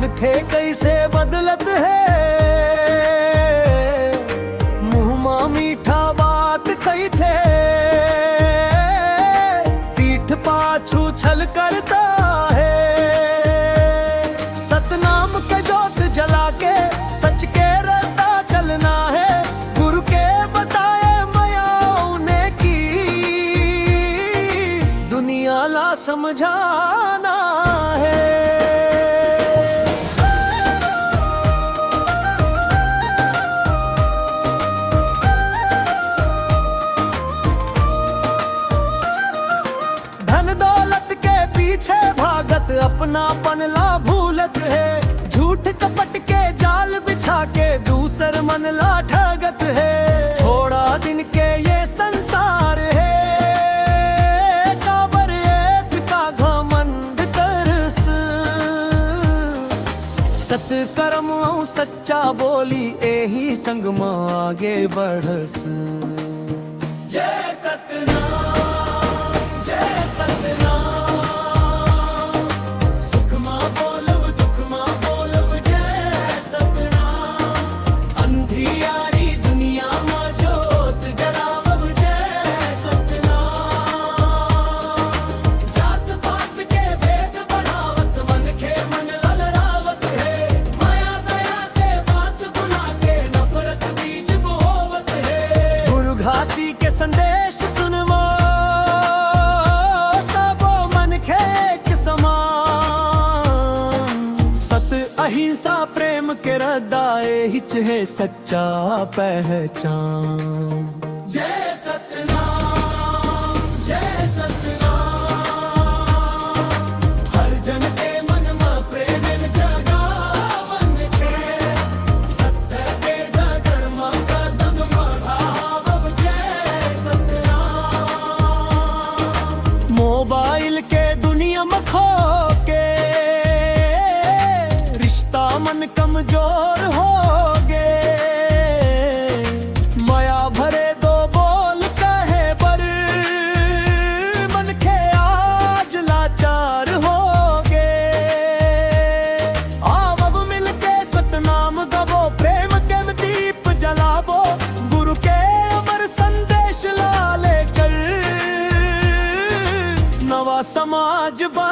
मन थे कैसे बदलत है, मुँह माँ मीठा बात कही थे, पीठ पाछू छल करता है। सतनाम के जोत जला के सच के रास्ता चलना है, गुरु के बताए मायाओं ने की, दुनिया ला समझाना है। धन दौलत के पीछे भागत अपनापन ला भूलत है, झूठ कपट के जाल बिछा के दूसर मन ला ठगत है। थोड़ा दिन के ये संसार है, काबर एक का घमंड करस, सत कर्म सच्चा बोली एही संग मां आगे बढ़स। जय सतनाम जय सतनाम, सुख मां बोलब दुख मां बोलब जय सतनाम, अंधियारी दुनिया मां जोत जलावब जय सतनाम, जात पात के भेद बढ़ावत मन के मन ललरावत है, माया दया के बात बुला के नफरत बीज बोवत है। गुरु घासी के संदेश सुनवो सबो मन के एक समान, सत अहिंसा प्रेम के रदाए हिच है सच्चा पहचान। जय सतनाम जय सतनाम, हर जन के मन में प्रेम जगावन छे, सत्य के डगर में कदम बढ़ावब जय सतनाम। मोबाइल के दुनिया में खो के रिश्ता मन कमजोर हो गे, माया भरे दो बोल कहे पर मन के आज लाचार हो गे। आवब मिल के सतनाम गवो, प्रेम के दीप जलावो, गुरु के अमर संदेश ला लेकर नवा समाज बा